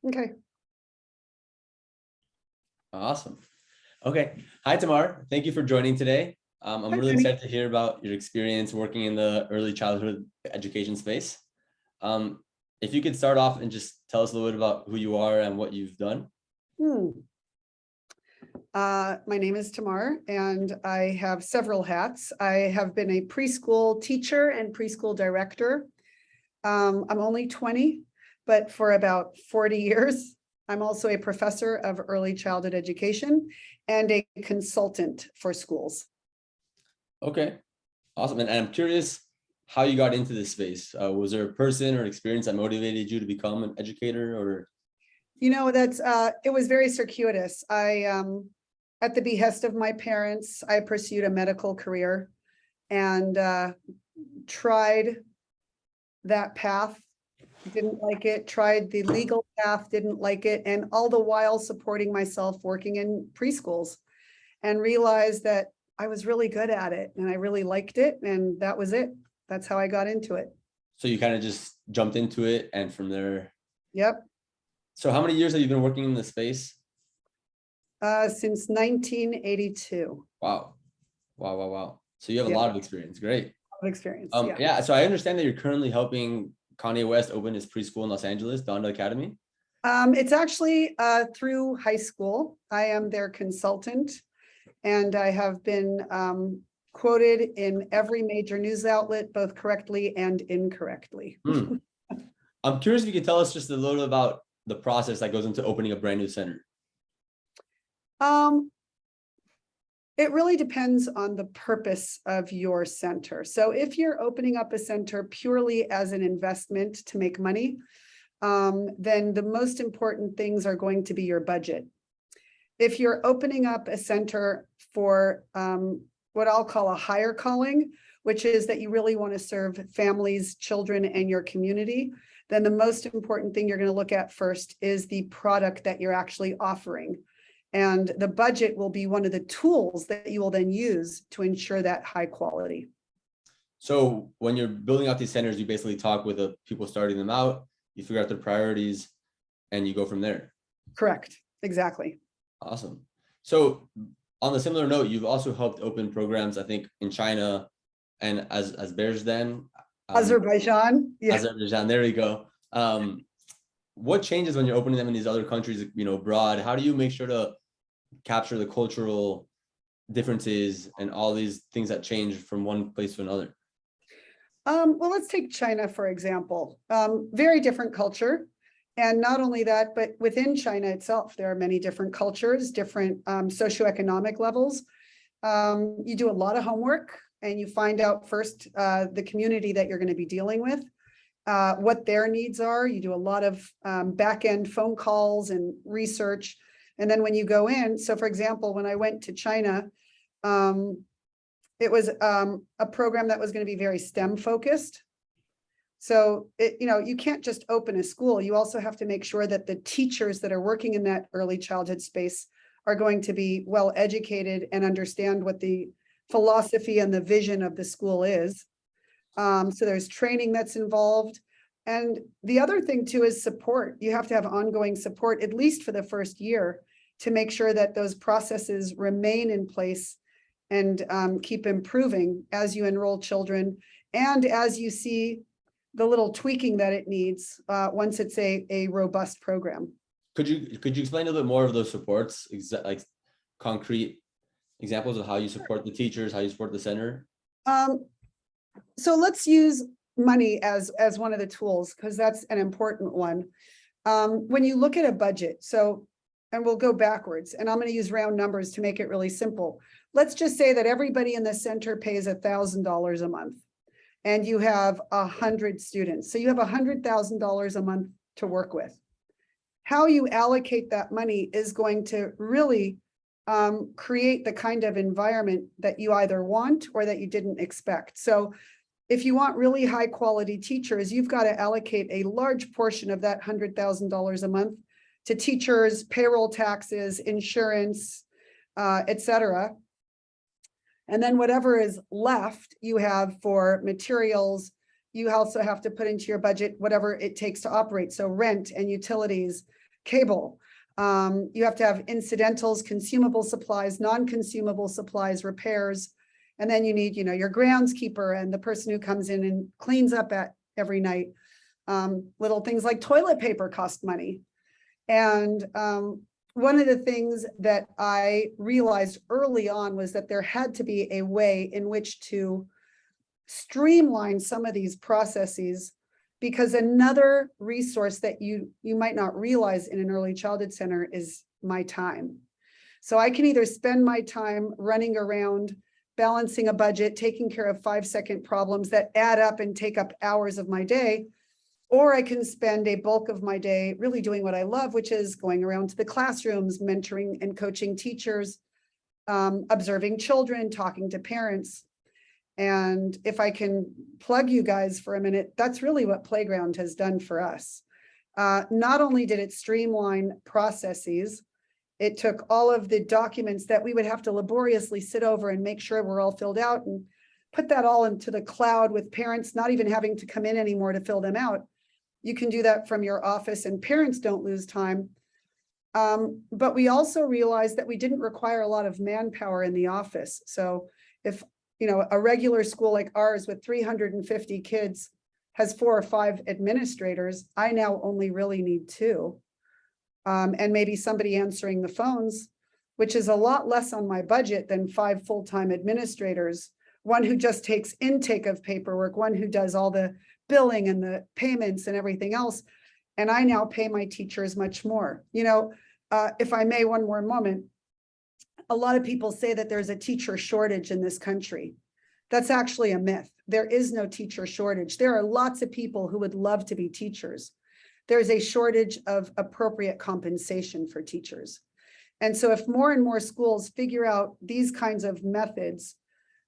Okay. Awesome. Okay. Hi, Tamar. Thank you for joining today. I'm Hi, really Tony. excited to hear about your experience working in the early childhood education space. Um, if you could start off and just tell us a little bit about who you are and what you've done. My name is Tamar, and I have several hats. I have been a preschool teacher and preschool director. I'm only 20, but for about 40 years. I'm also a professor of early childhood education and a consultant for schools. Okay. Awesome. And I'm curious how you got into this space. Was there a person or experience that motivated you to become an educator or? It was very circuitous. At the behest of my parents, I pursued a medical career and tried that path, didn't like it, tried the legal path, didn't like it, and all the while supporting myself working in preschools, and realized that I was really good at it and I really liked it, and that was it. That's how I got into it. So you kind of just jumped into it and from there. Yep. So how many years have you been working in this space? Since 1982. Wow. Wow, wow, wow. So you have a Yeah, lot of experience. Great. experience. Yeah. Yeah. So I understand that you're currently helping Kanye West open his preschool in Los Angeles, Donda Academy. It's actually through high school. I am their consultant, and I have been quoted in every major news outlet, both correctly and incorrectly. I'm curious if you could tell us just a little about the process that goes into opening a brand new center. It really depends on the purpose of your center. So if you're opening up a center purely as an investment to make money, then the most important things are going to be your budget. If you're opening up a center for what I'll call a higher calling, which is that you really want to serve families, children, and your community, then the most important thing you're going to look at first is the product that you're actually offering. And the budget will be one of the tools that you will then use to ensure that high quality. So when you're building out these centers, you basically talk with the people starting them out, you figure out their priorities, and you go from there. Correct. Exactly. Awesome. So on a similar note, you've also helped open programs, I think, in China and Azerbaijan. Azerbaijan. Yeah. Azerbaijan, there we go. What changes when you're opening them in these other countries, abroad? How do you make sure to capture the cultural differences and all these things that change from one place to another? Well, let's take China, for example. Very different culture. And not only that, but within China itself, there are many different cultures, different socioeconomic levels. You do a lot of homework and you find out first the community that you're going to be dealing with, what their needs are. You do a lot of back-end phone calls and research. And then when you go in, so for example, when I went to China, it was a program that was going to be very STEM focused. So, you can't just open a school. You also have to make sure that the teachers that are working in that early childhood space are going to be well educated and understand what the philosophy and the vision of the school is. So there's training that's involved. And the other thing too is support. You have to have ongoing support, at least for the first year, to make sure that those processes remain in place and keep improving as you enroll children and as you see the little tweaking that it needs once it's a robust program. Could you explain a little bit more of those supports, like concrete examples of how you support the teachers, how you support the center? So let's use money as one of the tools, because that's an important one. When you look at a budget, and we'll go backwards, and I'm going to use round numbers to make it really simple. Let's just say that everybody in the center pays $1,000 a month, and you have 100 students. So you have $100,000 a month to work with. How you allocate that money is going to really create the kind of environment that you either want or that you didn't expect. So if you want really high quality teachers, you've got to allocate a large portion of that $100,000 a month to teachers, payroll taxes, insurance, et cetera. And then whatever is left, you have for materials. You also have to put into your budget whatever it takes to operate. So rent and utilities cable. You have to have incidentals, consumable supplies, non-consumable supplies, repairs. And then you need, your groundskeeper and the person who comes in and cleans up at every night. Little things like toilet paper cost money. And one of the things that I realized early on was that there had to be a way in which to streamline some of these processes, because another resource that you might not realize in an early childhood center is my time. So I can either spend my time running around, balancing a budget, taking care of 5-second problems that add up and take up hours of my day, or I can spend a bulk of my day really doing what I love, which is going around to the classrooms, mentoring and coaching teachers, observing children, talking to parents. And if I can plug you guys for a minute, that's really what Playground has done for us. Not only did it streamline processes, it took all of the documents that we would have to laboriously sit over and make sure we're all filled out and put that all into the cloud with parents not even having to come in anymore to fill them out. You can do that from your office and parents don't lose time. But we also realized that we didn't require a lot of manpower in the office. So if a regular school like ours with 350 kids has 4 or 5 administrators, I now only really need 2. And maybe somebody answering the phones, which is a lot less on my budget than 5 full-time administrators, one who just takes intake of paperwork, one who does all the billing and the payments and everything else. And I now pay my teachers much more. If I may, one more moment, a lot of people say that there's a teacher shortage in this country. That's actually a myth. There is no teacher shortage. There are lots of people who would love to be teachers. There's a shortage of appropriate compensation for teachers. And so if more and more schools figure out these kinds of methods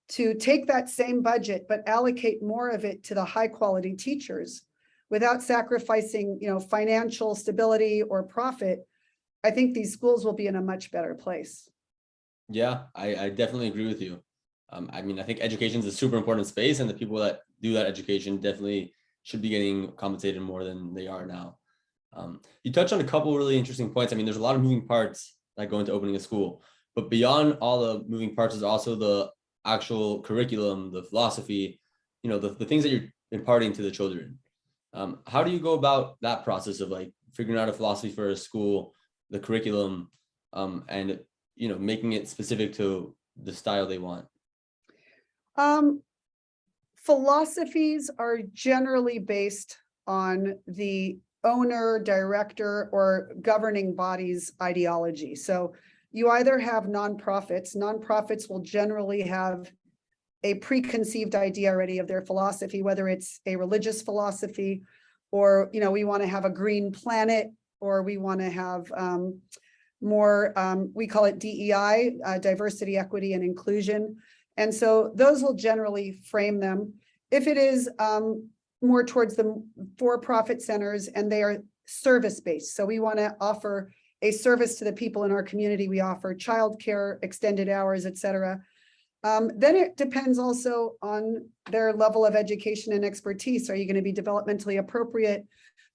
to take that same budget, but allocate more of it to the high quality teachers without sacrificing, financial stability or profit, I think these schools will be in a much better place. Yeah, I definitely agree with you. I think education is a super important space, and the people that do that education definitely should be getting compensated more than they are now. You touched on a couple really interesting points. There's a lot of moving parts that go into opening a school, but beyond all the moving parts is also the actual curriculum, the philosophy, the things that you're imparting to the children. How do you go about that process of figuring out a philosophy for a school, the curriculum, and making it specific to the style they want? Philosophies are generally based on the owner, director, or governing body's ideology. So you either have nonprofits. Nonprofits will generally have a preconceived idea already of their philosophy, whether it's a religious philosophy, or we want to have a green planet, or we want to have more, we call it DEI, diversity, equity, and inclusion. And so those will generally frame them. If it is more towards the for-profit centers and they are service-based, so we want to offer a service to the people in our community, we offer childcare, extended hours, etc. Then it depends also on their level of education and expertise. Are you going to be developmentally appropriate?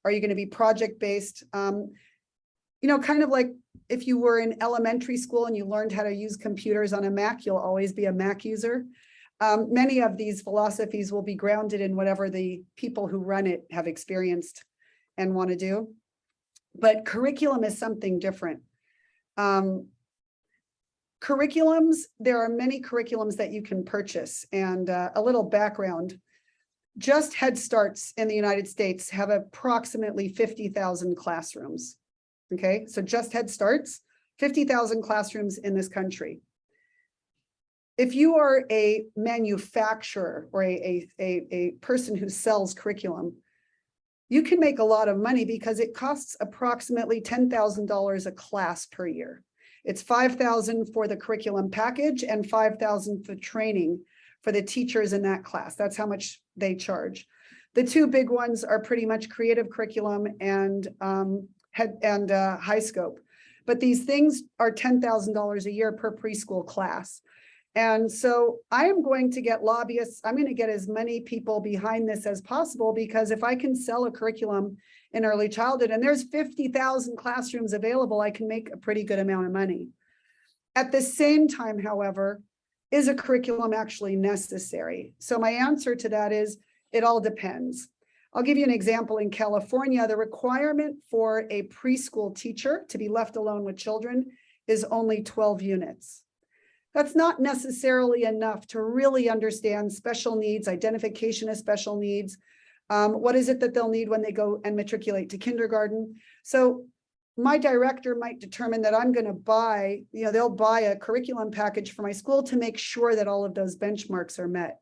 Are you going to be project-based? Kind of like if you were in elementary school and you learned how to use computers on a Mac, you'll always be a Mac user. Many of these philosophies will be grounded in whatever the people who run it have experienced and want to do. But curriculum is something different. Curriculums, there are many curriculums that you can purchase. And a little background, just Head Starts in the United States have approximately 50,000 classrooms. Okay, so just Head Starts, 50,000 classrooms in this country. If you are a manufacturer or a person who sells curriculum, you can make a lot of money because it costs approximately $10,000 a class per year. It's $5,000 for the curriculum package and $5,000 for training for the teachers in that class. That's how much they charge. The two big ones are pretty much creative curriculum and high scope. But these things are $10,000 a year per preschool class. And so I am going to get lobbyists. I'm going to get as many people behind this as possible, because if I can sell a curriculum in early childhood and there's 50,000 classrooms available, I can make a pretty good amount of money. At the same time, however, is a curriculum actually necessary? So my answer to that is it all depends. I'll give you an example. In California, the requirement for a preschool teacher to be left alone with children is only 12 units. That's not necessarily enough to really understand special needs, identification of special needs. What is it that they'll need when they go and matriculate to kindergarten? So my director might determine that I'm going to buy, they'll buy a curriculum package for my school to make sure that all of those benchmarks are met.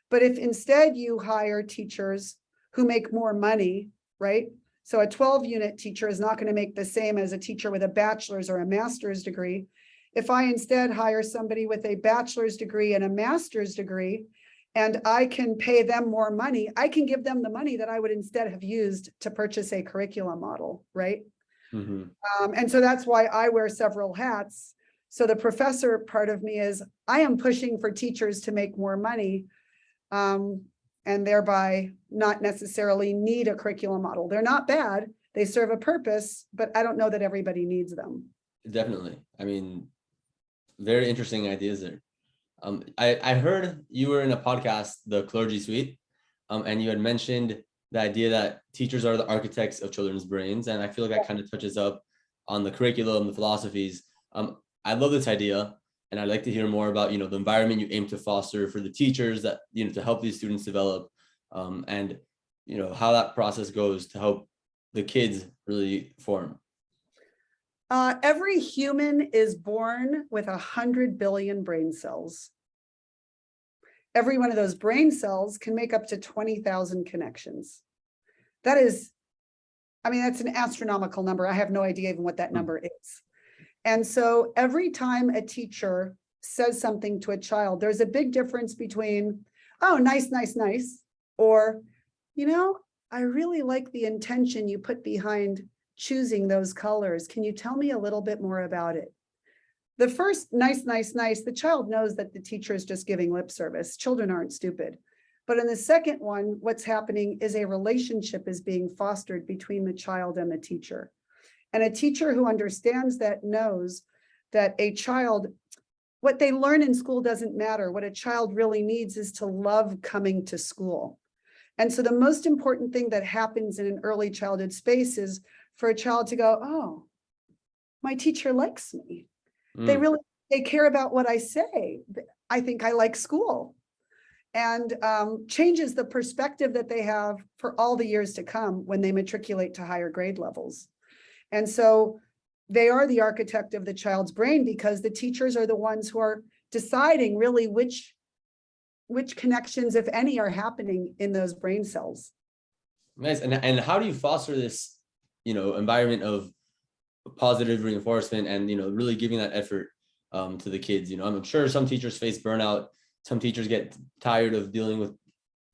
But if instead you hire teachers who make more money, right? So a 12-unit teacher is not going to make the same as a teacher with a bachelor's or a master's degree. If I instead hire somebody with a bachelor's degree and a master's degree, and I can pay them more money, I can give them the money that I would instead have used to purchase a curriculum model, right? Mm-hmm. And so that's why I wear several hats. So the professor part of me is, I am pushing for teachers to make more money, and thereby not necessarily need a curriculum model. They're not bad. They serve a purpose, but I don't know that everybody needs them. Definitely. I mean, very interesting ideas there. I heard you were in a podcast, The Clergy Suite, and you had mentioned the idea that teachers are the architects of children's brains. And I feel like that kind of touches up on the curriculum, the philosophies. I love this idea, and I'd like to hear more about, the environment you aim to foster for the teachers that, to help these students develop, and, how that process goes to help the kids really form. Every human is born with 100 billion brain cells. Every one of those brain cells can make up to 20,000 connections. That is, that's an astronomical number. I have no idea even what that number is. And so every time a teacher says something to a child, there's a big difference between, oh, nice, nice, nice, or, I really like the intention you put behind choosing those colors. Can you tell me a little bit more about it? The first nice, nice, nice, the child knows that the teacher is just giving lip service. Children aren't stupid. But in the second one, what's happening is a relationship is being fostered between the child and the teacher. And a teacher who understands that knows that a child, what they learn in school doesn't matter. What a child really needs is to love coming to school. And so the most important thing that happens in an early childhood space is for a child to go, oh, my teacher likes me. They care about what I say. I think I like school. And changes the perspective that they have for all the years to come when they matriculate to higher grade levels. And so they are the architect of the child's brain, because the teachers are the ones who are deciding really which connections, if any, are happening in those brain cells. Nice. And how do you foster this, environment of positive reinforcement and, really giving that effort to the kids? I'm sure some teachers face burnout. Some teachers get tired of dealing with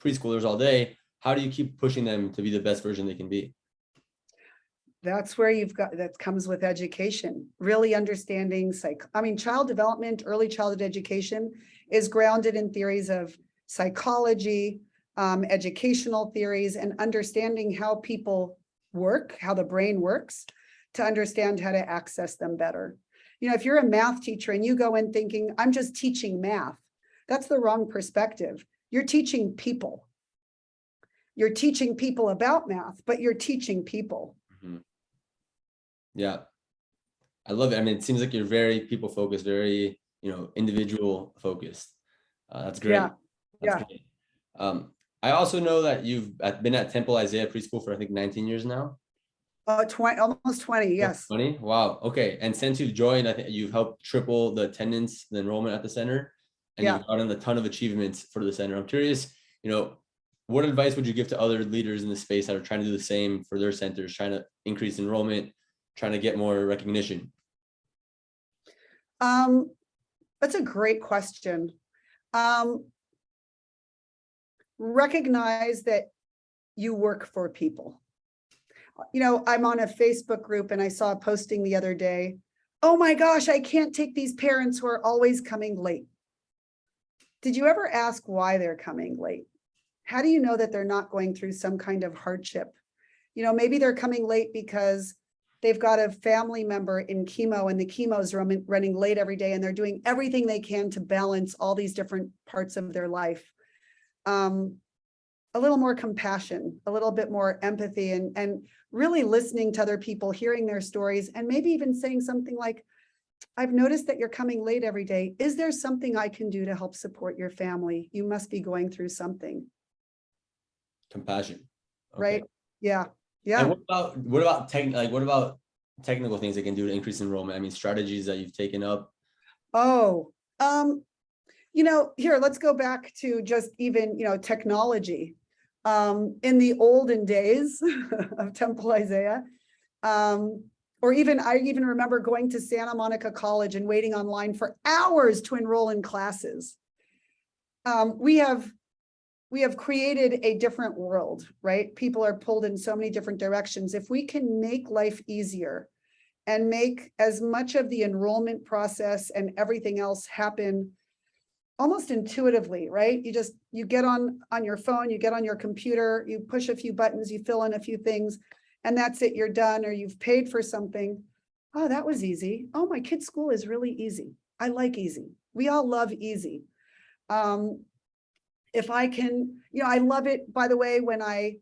preschoolers all day. How do you keep pushing them to be the best version they can be? That's where that comes with education, really understanding child development, early childhood education is grounded in theories of psychology, educational theories, and understanding how people work, how the brain works, to understand how to access them better. If you're a math teacher and you go in thinking, I'm just teaching math, that's the wrong perspective. You're teaching people. You're teaching people about math, but you're teaching people. Mm-hmm. Yeah, I love it. It seems like you're very people focused, very, individual focused. That's great. That's great. I also know that you've been at Temple Isaiah Preschool for, I think, 19 years now. 20, almost 20, yes. 20? Wow. Okay. And since you've joined, I think you've helped triple the attendance, the enrollment at the center, and you've gotten a ton of achievements for the center. I'm curious, what advice would you give to other leaders in the space that are trying to do the same for their centers, trying to increase enrollment, trying to get more recognition? That's a great question. Recognize that you work for people. I'm on a Facebook group and I saw a posting the other day. Oh my gosh, I can't take these parents who are always coming late. Did you ever ask why they're coming late? How do you know that they're not going through some kind of hardship? Maybe they're coming late because they've got a family member in chemo and the chemo is running late every day and they're doing everything they can to balance all these different parts of their life. A little more compassion, a little bit more empathy, and really listening to other people, hearing their stories, and maybe even saying something like, I've noticed that you're coming late every day. Is there something I can do to help support your family? You must be going through something. Compassion. Okay. Right? Yeah. And Yeah. what about technical things they can do to increase enrollment? I mean, strategies that you've taken up. Oh, here, let's go back to just even, technology. In the olden days of Temple Isaiah, or even I even remember going to Santa Monica College and waiting online for hours to enroll in classes. We have created a different world, right? People are pulled in so many different directions. If we can make life easier and make as much of the enrollment process and everything else happen almost intuitively, right? You get on your phone, you get on your computer, you push a few buttons, you fill in a few things, and that's it, you're done, or you've paid for something. Oh, that was easy. Oh, my kid's school is really easy. I like easy. We all love easy. If I can, I love it, by the way, when I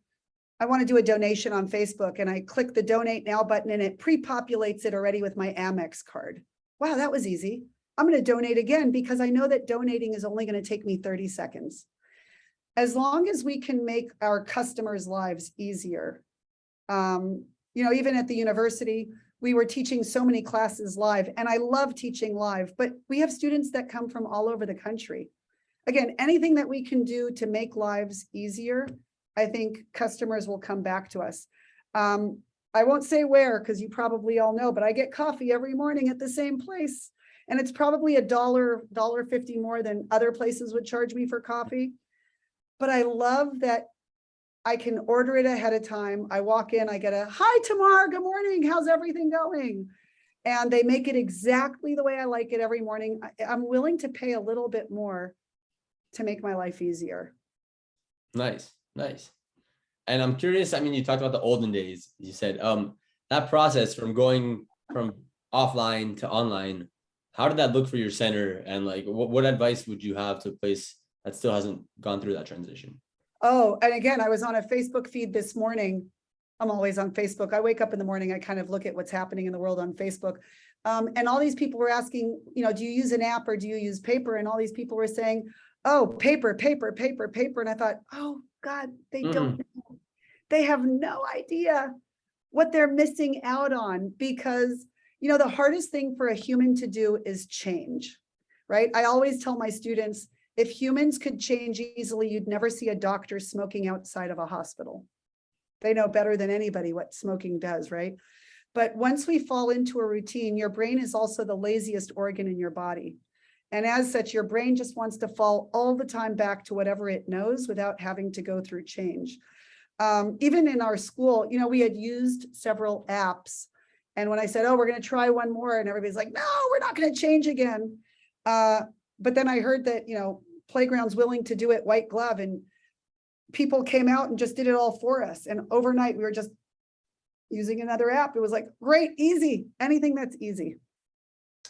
want to do a donation on Facebook and I click the donate now button and it pre-populates it already with my Amex card. Wow, that was easy. I'm going to donate again because I know that donating is only going to take me 30 seconds. As long as we can make our customers' lives easier. Even at the university, we were teaching so many classes live, and I love teaching live, but we have students that come from all over the country. Again, anything that we can do to make lives easier, I think customers will come back to us. I won't say where, because you probably all know, but I get coffee every morning at the same place. And it's probably $1.50 more than other places would charge me for coffee. But I love that I can order it ahead of time. I walk in, I get a, hi, Tamar, good morning. How's everything going? And they make it exactly the way I like it every morning. I'm willing to pay a little bit more to make my life easier. Nice. And I'm curious, I mean, you talked about the olden days. You said that process from going from offline to online, how did that look for your center? And like, what advice would you have to a place that still hasn't gone through that transition? Oh, and again, I was on a Facebook feed this morning. I'm always on Facebook. I wake up in the morning, I kind of look at what's happening in the world on Facebook. And all these people were asking, do you use an app or do you use paper? And all these people were saying, oh, paper. And I thought, oh God, they don't know. They have no idea what they're missing out on, because the hardest thing for a human to do is change, right? I always tell my students, if humans could change easily, you'd never see a doctor smoking outside of a hospital. They know better than anybody what smoking does, right? But once we fall into a routine, your brain is also the laziest organ in your body. And as such, your brain just wants to fall all the time back to whatever it knows without having to go through change. Even in our school, we had used several apps. And when I said, oh, we're going to try one more, and everybody's like, no, we're not going to change again. But then I heard that, Playground's willing to do it white glove, and people came out and just did it all for us. And overnight, we were just using another app. It was like, great, easy, anything that's easy.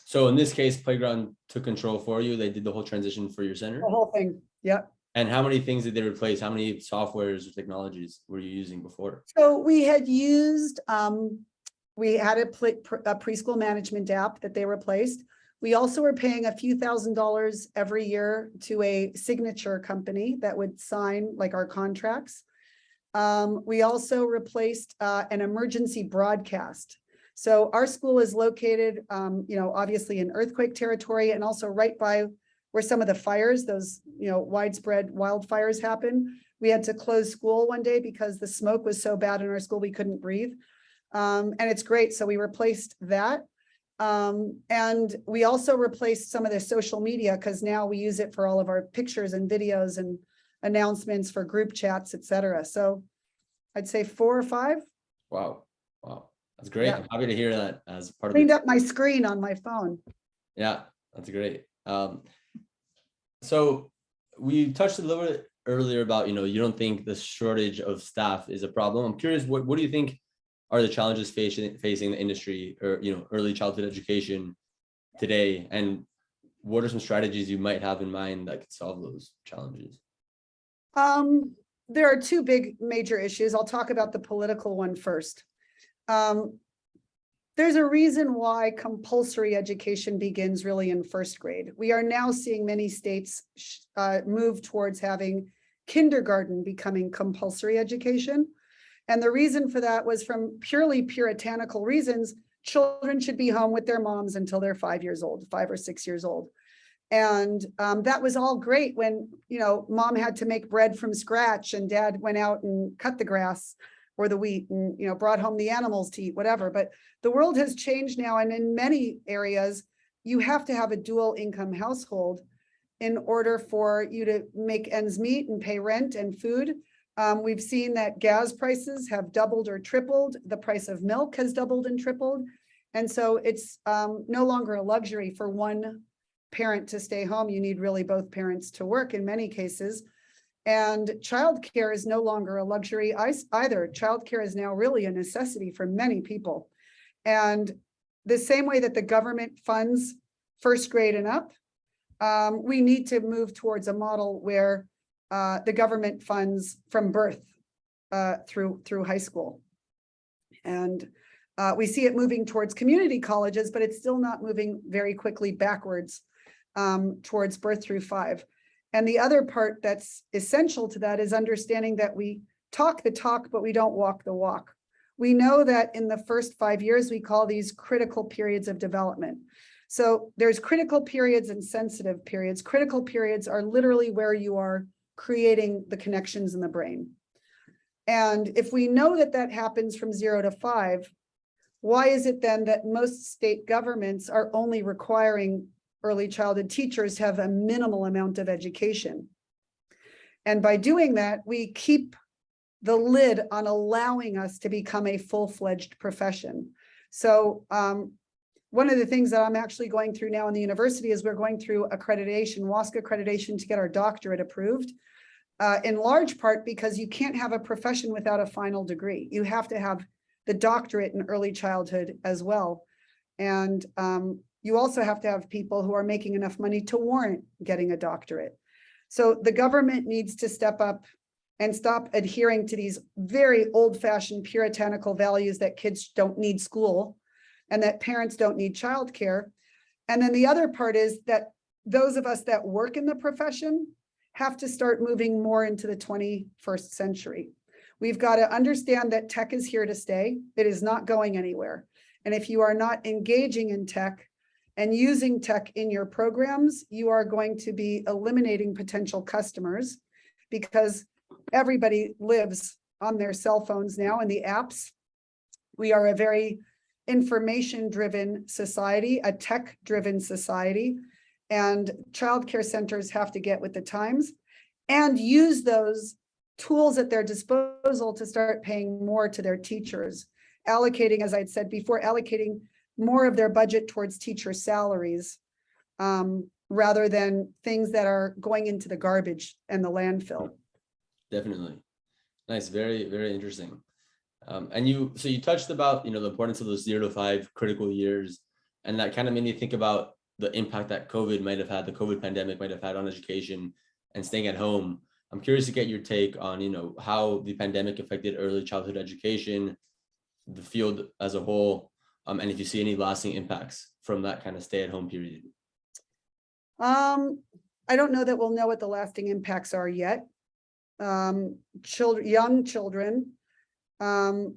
So in this case, Playground took control for you. They did the whole transition for your center? The whole thing, yep. And how many things did they replace? How many softwares or technologies were you using before? So we had used, we had a preschool management app that they replaced. We also were paying a few $1,000s every year to a signature company that would sign like our contracts. We also replaced an emergency broadcast. So our school is located, obviously in earthquake territory, and also right by where some of the fires, those, widespread wildfires happen. We had to close school one day because the smoke was so bad in our school, we couldn't breathe. And it's great. So we replaced that. And we also replaced some of the social media, because now we use it for all of our pictures and videos and announcements for group chats, etc. So I'd say 4 or 5. Wow. That's great. Yeah. I'm happy to hear that as part of Cleaned up my screen on my phone. Yeah, that's great. So we touched a little bit earlier about, you don't think the shortage of staff is a problem. I'm curious, what do you think are the challenges facing the industry, or, early childhood education today? And what are some strategies you might have in mind that could solve those challenges? There are two big major issues. I'll talk about the political one first. There's a reason why compulsory education begins really in first grade. We are now seeing many states move towards having kindergarten becoming compulsory education. And the reason for that was from purely puritanical reasons. Children should be home with their moms until they're 5 years old, 5 or 6 years old. And that was all great when, mom had to make bread from scratch and dad went out and cut the grass or the wheat and, brought home the animals to eat, whatever. But the world has changed now. And in many areas, you have to have a dual income household in order for you to make ends meet and pay rent and food. We've seen that gas prices have doubled or tripled. The price of milk has doubled and tripled. And so it's no longer a luxury for one parent to stay home. You need really both parents to work in many cases. And childcare is no longer a luxury either. Childcare is now really a necessity for many people. And the same way that the government funds first grade and up, we need to move towards a model where the government funds from birth through high school. And we see it moving towards community colleges, but it's still not moving very quickly backwards towards birth through 5. And the other part that's essential to that is understanding that we talk the talk, but we don't walk the walk. We know that in the first 5 years, we call these critical periods of development. So there's critical periods and sensitive periods. Critical periods are literally where you are creating the connections in the brain. And if we know that that happens from 0 to 5, why is it then that most state governments are only requiring early childhood teachers have a minimal amount of education? And by doing that, we keep the lid on allowing us to become a full-fledged profession. So one of the things that I'm actually going through now in the university is we're going through accreditation, WASC accreditation, to get our doctorate approved, in large part because you can't have a profession without a final degree. You have to have the doctorate in early childhood as well. And you also have to have people who are making enough money to warrant getting a doctorate. So the government needs to step up and stop adhering to these very old-fashioned puritanical values that kids don't need school and that parents don't need childcare. And then the other part is that those of us that work in the profession have to start moving more into the 21st century. We've got to understand that tech is here to stay. It is not going anywhere. And if you are not engaging in tech and using tech in your programs, you are going to be eliminating potential customers because everybody lives on their cell phones now and the apps. We are a very information-driven society, a tech-driven society, and childcare centers have to get with the times and use those tools at their disposal to start paying more to their teachers, allocating, as I'd said before, allocating more of their budget towards teacher salaries rather than things that are going into the garbage and the landfill. Definitely. Nice. Very, very interesting. And you touched about, the importance of those 0 to 5 critical years. And that kind of made me think about the impact that the COVID pandemic might have had on education and staying at home. I'm curious to get your take on, how the pandemic affected early childhood education, the field as a whole, and if you see any lasting impacts from that kind of stay-at-home period. I don't know that we'll know what the lasting impacts are yet. Young children,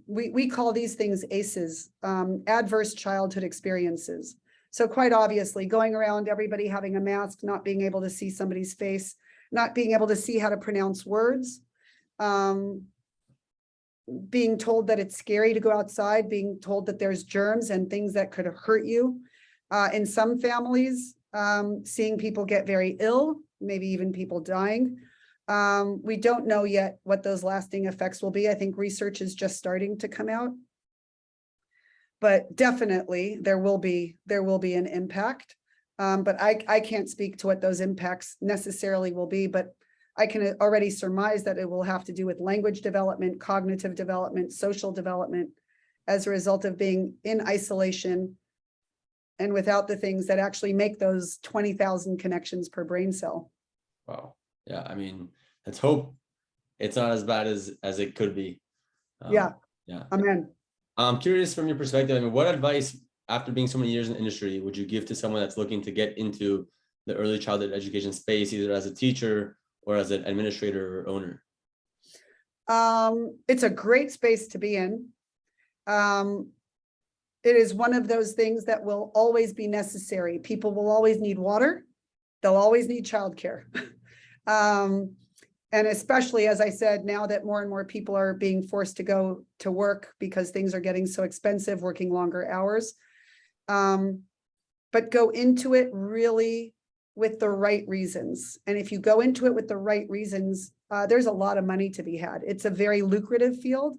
we call these things ACEs, adverse childhood experiences. So quite obviously, going around, everybody having a mask, not being able to see somebody's face, not being able to see how to pronounce words, being told that it's scary to go outside, being told that there's germs and things that could hurt you. In some families, seeing people get very ill, maybe even people dying. We don't know yet what those lasting effects will be. I think research is just starting to come out. But definitely there will be an impact. But I can't speak to what those impacts necessarily will be, but I can already surmise that it will have to do with language development, cognitive development, social development, as a result of being in isolation and without the things that actually make those 20,000 connections per brain cell. Wow. Yeah. I mean, let's hope it's not as bad as it could be. Yeah. Yeah. Amen. I'm curious from your perspective. I mean, what advice, after being so many years in the industry, would you give to someone that's looking to get into the early childhood education space, either as a teacher or as an administrator or owner? It's a great space to be in. It is one of those things that will always be necessary. People will always need water. They'll always need childcare. And especially, as I said, now that more and more people are being forced to go to work because things are getting so expensive, working longer hours. But go into it really with the right reasons. And if you go into it with the right reasons, there's a lot of money to be had. It's a very lucrative field.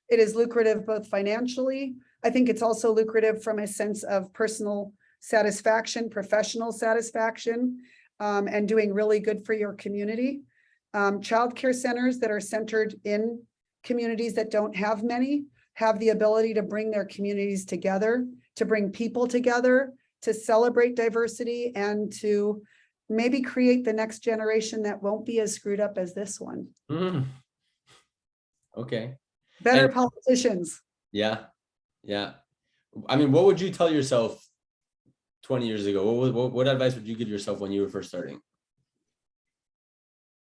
It is lucrative both financially. I think it's also lucrative from a sense of personal satisfaction, professional satisfaction, and doing really good for your community. Childcare centers that are centered in communities that don't have many have the ability to bring their communities together, to bring people together, to celebrate diversity, and to maybe create the next generation that won't be as screwed up as this one. Okay. Better And politicians. yeah. Yeah. I mean, what would you tell yourself 20 years ago? What advice would you give yourself when you were first starting?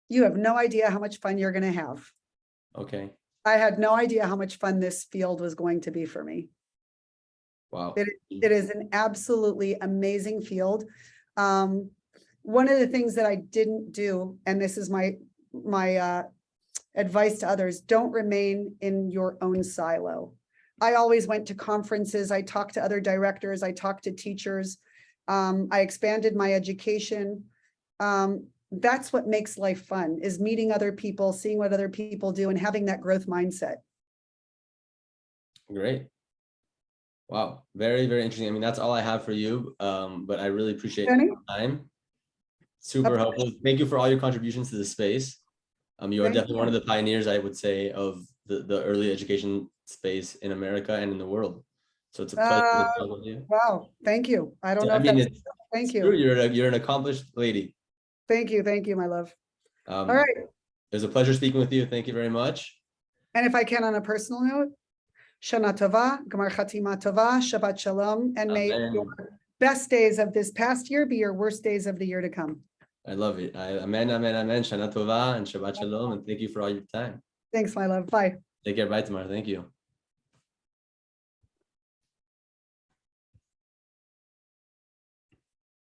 You have no idea how much fun you're going to have. Okay. I had no idea how much fun this field was going to be for me. Wow. It is an absolutely amazing field. One of the things that I didn't do, and this is my advice to others, don't remain in your own silo. I always went to conferences. I talked to other directors. I talked to teachers. I expanded my education. That's what makes life fun, is meeting other people, seeing what other people do, and having that growth mindset. Great. Wow. Very, very interesting. I mean, that's all I have for you. But I really appreciate your time. Super helpful. Thank you for all your contributions to the space. You are definitely one of the pioneers, I would say, of the early education space in America and in the world. So it's a pleasure to talk with you. Wow. Thank you. I don't know I if mean, that's, thank you. You're an accomplished lady. Thank you. Thank you, my love. All right. It was a pleasure speaking with you. Thank you very much. And if I can, on a personal note, Shana Tova, Gmar Chatima Tova, Shabbat Shalom, and may your best days of this past year be your worst days of the year to come. I love it. Amen, amen, amen. Shana Tova and Shabbat Shalom. And thank you for all your time. Thanks, my love. Bye. Take care. Bye, Tamar. Thank you.